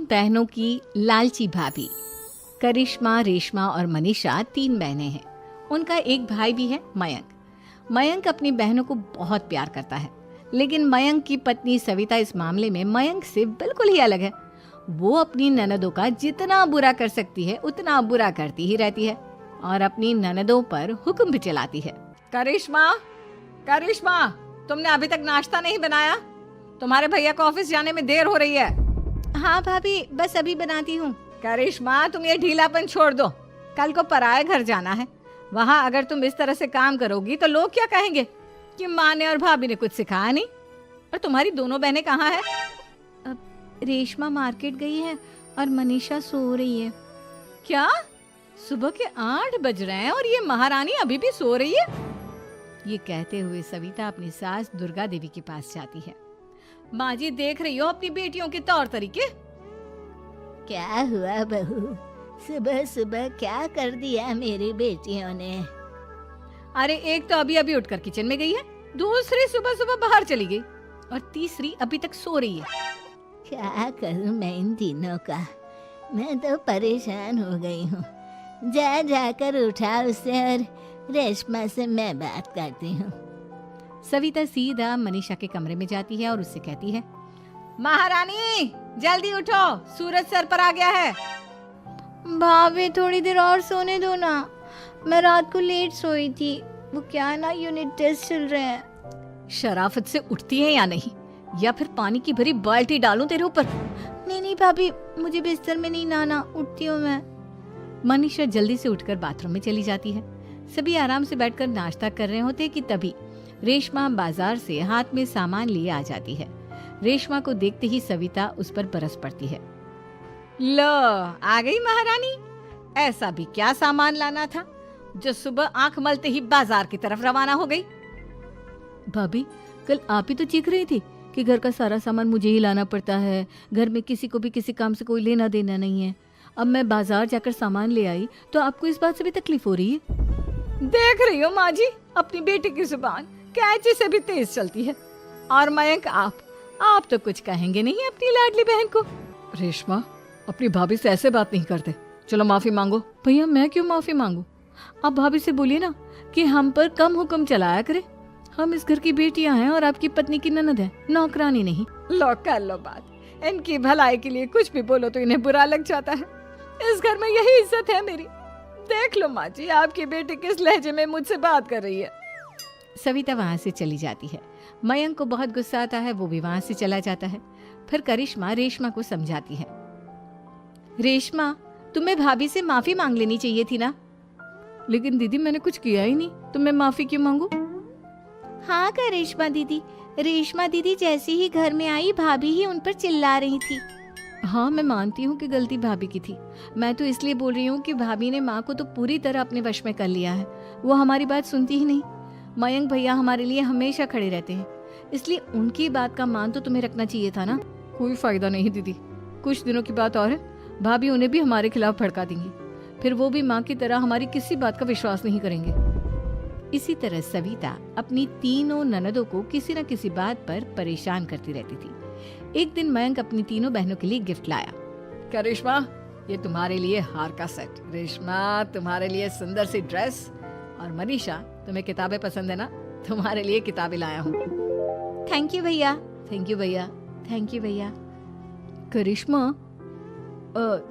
बहनों की लालची भाभी। करिश्मा, रेशमा और मनीषा 3 बहनें हैं। उनका एक भाई भी है, मयंक। मयंक अपनी बहनों को बहुत प्यार करता है, लेकिन मयंक की पत्नी सविता इस मामले में मयंक से बिल्कुल ही अलग है। वो अपनी ननदों का जितना बुरा कर सकती है उतना बुरा करती ही रहती है और अपनी ननदों पर हुक्म भी चलाती है। करिश्मा, करिश्मा, तुमने अभी तक नाश्ता नहीं बनाया? तुम्हारे भैया को ऑफिस जाने में देर हो रही है। हाँ भाभी, बस अभी बनाती हूँ। करिश्मा, तुम ये ढीलापन छोड़ दो। कल को पराये घर जाना है। वहाँ अगर तुम इस तरह से काम करोगी तो लोग क्या कहेंगे कि माँ ने और भाभी ने कुछ सिखाया नहीं। और तुम्हारी दोनों बहनें कहाँ हैं? रेशमा मार्केट गई है और मनीषा सो रही है। क्या? सुबह के 8 बज रहे हैं और ये महारानी अभी भी सो रही है? ये कहते हुए सविता अपनी सास दुर्गा देवी के पास जाती है। माँ जी, देख रही हो अपनी बेटियों के तौर तरीके? क्या हुआ बहू, सुबह सुबह क्या कर दिया मेरी बेटियों ने? अरे एक तो अभी अभी उठकर किचन में गई है, दूसरी सुबह सुबह बाहर चली गई और तीसरी अभी तक सो रही है। क्या करूं मैं इन तीनों का, मैं तो परेशान हो गई हूँ। जा जाकर उठा उसे और रेशमा से मैं बात करती हूँ। सविता सीधा मनीषा के कमरे में जाती है और उससे कहती है, महारानी जल्दी उठो, सूरज सर पर आ गया है। भाभी थोड़ी देर और सोने दो ना, मैं रात को लेट सोई थी। वो क्या है ना, यूनिट टेस्ट चल रहे हैं। शराफत से उठती है या नहीं, या फिर पानी की भरी बाल्टी डालूं तेरे ऊपर? नहीं नहीं भाभी, मुझे बिस्तर में नहीं नहाना, उठती हूँ मैं। मनीषा जल्दी से उठकर बाथरूम में चली जाती है। सभी आराम से बैठकर नाश्ता कर रहे होते कि तभी रेशमा बाजार से हाथ में सामान लिए आ जाती है। रेशमा को देखते ही सविता उस पर बरस पड़ती है। लो, आ गई महारानी। ऐसा भी क्या सामान लाना था जो सुबह आंख मलते ही बाजार की तरफ रवाना हो गई? भाभी, कल आप ही तो चीख रही थी कि घर का सारा सामान मुझे ही लाना पड़ता है, घर में किसी को भी किसी काम से कोई लेना देना नहीं है। अब मैं बाजार जाकर सामान ले आई तो आपको इस बात से भी तकलीफ हो रही है? देख रही हो माँ जी, अपनी बेटी की जुबान कैंची से भी तेज चलती है। और मयंक, आप तो कुछ कहेंगे नहीं अपनी लाडली बहन को। रेशमा, अपनी भाभी से ऐसे बात नहीं करते। चलो माफी मांगो। भैया, मैं क्यों माफी मांगू? आप भाभी से बोलिए ना कि हम पर कम हुक्म चलाया करे। हम इस घर की बेटियां हैं और आपकी पत्नी की ननद है, नौकरानी नहीं। लो कर लो बात। इनकी भलाई के लिए कुछ भी बोलो तो इन्हें बुरा लग जाता है। इस घर में यही इज्जत है मेरी। देख लो माँ जी, आपकी बेटी किस लहजे में मुझसे बात कर रही है। सविता वहाँ से चली जाती है। मयंक को बहुत गुस्सा आता है, वो भी वहाँ से चला जाता है। फिर करिश्मा रेशमा को समझाती है। रेशमा, तुम्हें भाभी से माफी मांग लेनी चाहिए थी ना। लेकिन दीदी, मैंने कुछ किया ही नहीं तो मैं माफी क्यों मांगू? हाँ करिश्मा दीदी, रेशमा दीदी जैसे ही घर में आई भाभी ही उन पर चिल्ला रही थी। हाँ, मैं मानती हूँ कि गलती भाभी की थी। मैं तो इसलिए बोल रही हूँ कि भाभी ने माँ को तो पूरी तरह अपने वश में कर लिया है। वो हमारी बात सुनती ही नहीं। मयंक भैया हमारे लिए हमेशा खड़े रहते हैं, इसलिए उनकी बात का मान तो तुम्हें रखना चाहिए था ना। कोई फायदा नहीं दीदी, कुछ दिनों की बात और है, भाभी उन्हें भी हमारे खिलाफ भड़का देंगी। फिर वो भी माँ की तरह हमारी किसी बात का विश्वास नहीं करेंगे। इसी तरह सविता अपनी तीनों ननदों को किसी न किसी बात पर परेशान करती रहती थी। एक दिन मयंक अपनी तीनों बहनों के लिए गिफ्ट लाया। क्या रेशमा, ये तुम्हारे लिए हार का सेट। रेशमा, तुम्हारे लिए सुंदर सी ड्रेस। और मनीषा, तुम्हें किताबें पसंद है ना, तुम्हारे लिए किताबें लाया हूँ। थैंक यू भैया। थैंक यू भैया। थैंक यू भैया। करिश्मा,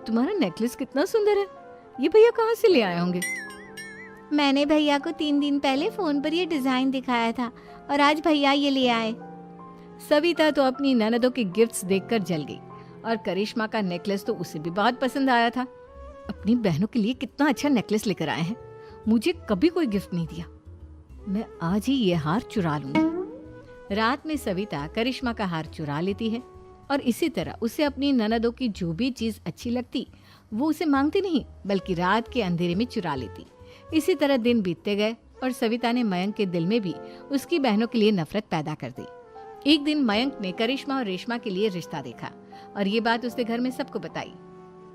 तुम्हारा नेकलेस कितना सुंदर है, ये भैया कहाँ से ले आए होंगे? मैंने भैया को 3 दिन पहले फोन पर ये डिजाइन दिखाया था और आज भैया ये ले आए। सविता तो अपनी ननदों के गिफ्ट्स देखकर जल गई और करिश्मा का नेकलेस तो उसे भी बहुत पसंद आया था। अपनी बहनों के लिए कितना अच्छा नेकलेस लेकर आए हैं, मुझे कभी कोई गिफ्ट नहीं दिया। मैं आज ही ये हार चुरा लूंगी। रात में सविता करिश्मा का हार चुरा लेती है और इसी तरह उसे अपनी ननदों की जो भी चीज अच्छी लगती वो उसे मांगती नहीं, बल्कि रात के अंधेरे में चुरा लेती। इसी तरह दिन बीतते गए और सविता ने मयंक के दिल में भी उसकी बहनों के लिए नफरत पैदा कर दी। एक दिन मयंक ने करिश्मा और रेशमा के लिए रिश्ता देखा और ये बात उसने घर में सबको बताई।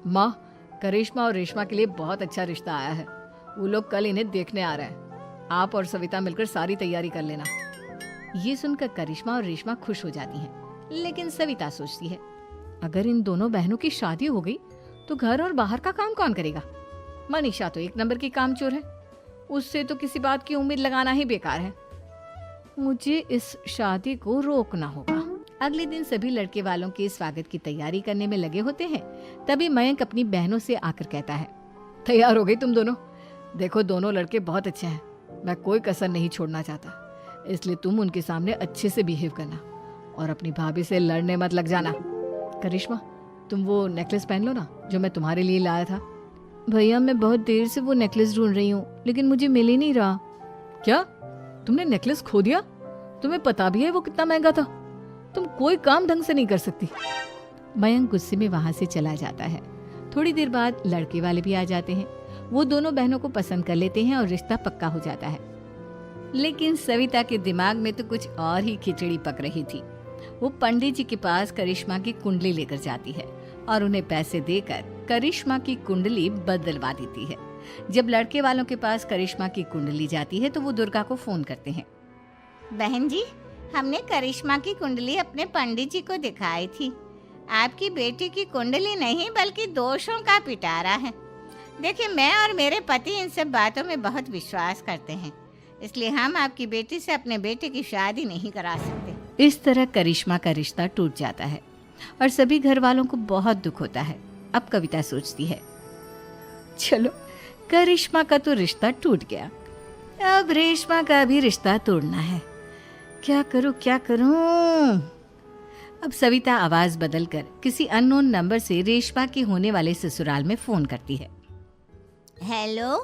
माँ, करिश्मा और रेशमा के लिए बहुत अच्छा रिश्ता आया है, वो लोग कल इन्हें देखने आ रहे हैं। आप और सविता मिलकर सारी तैयारी कर लेना। ये सुनकर करिश्मा और रेशमा खुश हो जाती हैं, लेकिन सविता सोचती है, अगर इन दोनों बहनों की शादी हो गई तो घर और बाहर का काम कौन करेगा? मनीषा तो एक नंबर की कामचोर है, उससे तो किसी बात की उम्मीद लगाना ही बेकार है। मुझे इस शादी को रोकना होगा। अगले दिन सभी लड़के वालों के स्वागत की तैयारी करने में लगे होते हैं। तभी मयंक अपनी बहनों से आकर कहता है, तैयार हो गई तुम दोनों? देखो दोनों लड़के बहुत अच्छे हैं, मैं कोई कसर नहीं छोड़ना चाहता, इसलिए तुम उनके सामने अच्छे से बिहेव करना और अपनी भाभी से लड़ने मत लग जाना। करिश्मा, तुम वो नेकलेस पहन लो ना जो मैं तुम्हारे लिए लाया था। भैया मैं बहुत देर से वो नेकलेस ढूंढ रही हूँ, लेकिन मुझे मिल ही नहीं रहा। क्या तुमने नेकलेस खो दिया? तुम्हें पता भी है वो कितना महंगा था? तुम कोई काम ढंग से नहीं कर सकती। मयंक गुस्से में वहां से चला जाता है। थोड़ी देर बाद लड़के वाले भी आ जाते हैं। वो दोनों बहनों को पसंद कर लेते हैं और रिश्ता पक्का हो जाता है। लेकिन सविता के दिमाग में तो कुछ और ही खिचड़ी पक रही थी। वो पंडित जी के पास करिश्मा की कुंडली लेकर जाती है और उन्हें पैसे देकर करिश्मा की कुंडली बदलवा देती है। जब लड़के वालों के पास करिश्मा की कुंडली जाती है तो वो दुर्गा को फोन करते हैं। बहन जी, हमने करिश्मा की कुंडली अपने पंडित जी को दिखाई थी। आपकी बेटी की कुंडली नहीं बल्कि दोषों का पिटारा है। देखिए, मैं और मेरे पति इन सब बातों में बहुत विश्वास करते हैं, इसलिए हम आपकी बेटी से अपने बेटे की शादी नहीं करा सकते। इस तरह करिश्मा का रिश्ता टूट जाता है और सभी घर वालों को बहुत दुख होता है। अब कविता सोचती है, चलो करिश्मा का तो रिश्ता टूट गया, अब रेशमा का भी रिश्ता तोड़ना है। क्या करूं? अब सविता आवाज बदलकर किसी अननोन नंबर से रेशमा के होने वाले ससुराल में फोन करती है। हेलो,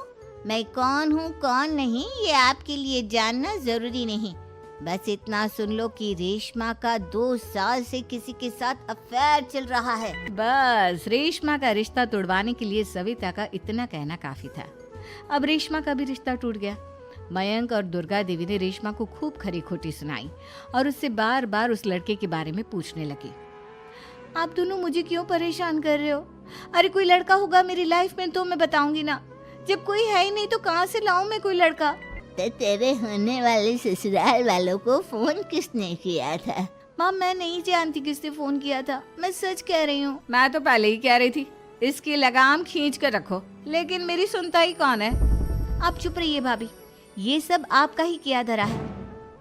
मैं कौन हूँ कौन नहीं ये आपके लिए जानना जरूरी नहीं। बस इतना सुन लो कि रेशमा का 2 साल से किसी के साथ अफेयर चल रहा है। बस रेशमा का रिश्ता तोड़वाने के लिए सविता का इतना कहना काफी था। अब रेशमा का भी रिश्ता टूट गया। मयंक और दुर्गा देवी ने रेशमा को खूब खरी खोटी सुनाई और उससे बार बार उस लड़के के बारे में पूछने लगी। आप दोनों मुझे क्यों परेशान कर रहे हो? अरे कोई लड़का होगा मेरी लाइफ में तो मैं बताऊंगी ना, जब कोई है ही नहीं तो कहाँ से लाऊं मैं कोई लड़का? तो तेरे होने वाले ससुराल वालों को फोन किसने किया था? माँ मैं नहीं जानती किसने फोन किया था, मैं सच कह रही हूँ। मैं तो पहले ही कह रही थी इसकी लगाम खींच कर रखो, लेकिन मेरी सुनता ही कौन है। आप चुप रहिए भाभी, ये सब आपका ही किया धरा है।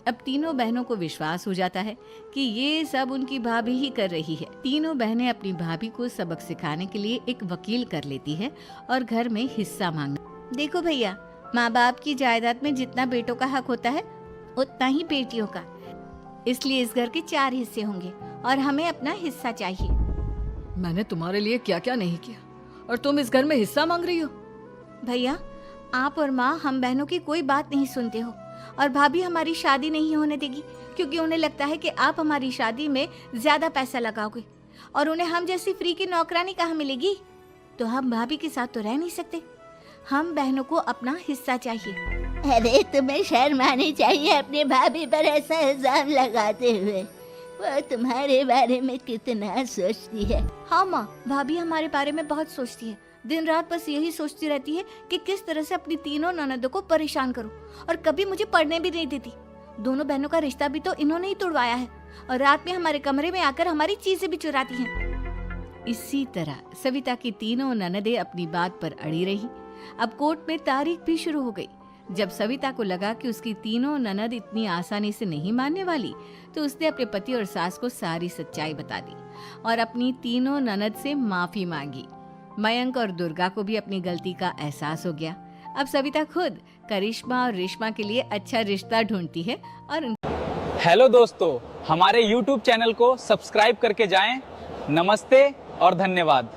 अब तीनों बहनों को विश्वास हो जाता है कि ये सब उनकी भाभी ही कर रही है। तीनों बहनें अपनी भाभी को सबक सिखाने के लिए एक वकील कर लेती है और घर में हिस्सा मांगना। देखो भैया, माँ बाप की जायदाद में जितना बेटों का हक होता है उतना ही बेटियों का, इसलिए इस घर के 4 हिस्से होंगे और हमें अपना हिस्सा चाहिए। मैंने तुम्हारे लिए क्या क्या नहीं किया और तुम इस घर में हिस्सा मांग रही हो? भैया, आप और माँ हम बहनों की कोई बात नहीं सुनते हो और भाभी हमारी शादी नहीं होने देगी क्योंकि उन्हें लगता है कि आप हमारी शादी में ज्यादा पैसा लगाओगे और उन्हें हम जैसी फ्री की नौकरानी कहाँ मिलेगी। तो हम भाभी के साथ तो रह नहीं सकते, हम बहनों को अपना हिस्सा चाहिए। अरे तुम्हें शर्म आनी चाहिए अपने भाभी पर ऐसा इल्जाम लगाते हुए। वो तुम्हारे बारे में कितना सोचती है। हाँ माँ, भाभी हमारे बारे में बहुत सोचती है, दिन रात बस यही सोचती रहती है कि किस तरह से अपनी तीनों ननदों को परेशान करूं और कभी मुझे पढ़ने भी नहीं देती। दोनों बहनों का रिश्ता भी तो इन्होंने ही तोड़वाया है और रात में हमारे कमरे में आकर हमारी चीजें भी चुराती हैं। इसी तरह सविता की तीनों ननदें अपनी बात पर अड़ी रही। अब कोर्ट में तारीख भी शुरू हो गई। जब सविता को लगा कि उसकी तीनों ननद इतनी आसानी से नहीं मानने वाली, तो उसने अपने पति और सास को सारी सच्चाई बता दी और अपनी तीनों ननद से माफी मांगी। मयंक और दुर्गा को भी अपनी गलती का एहसास हो गया। अब सविता खुद करिश्मा और रेशमा के लिए अच्छा रिश्ता ढूंढती है और हेलो दोस्तों, हमारे YouTube चैनल को सब्सक्राइब करके जाएं। नमस्ते और धन्यवाद।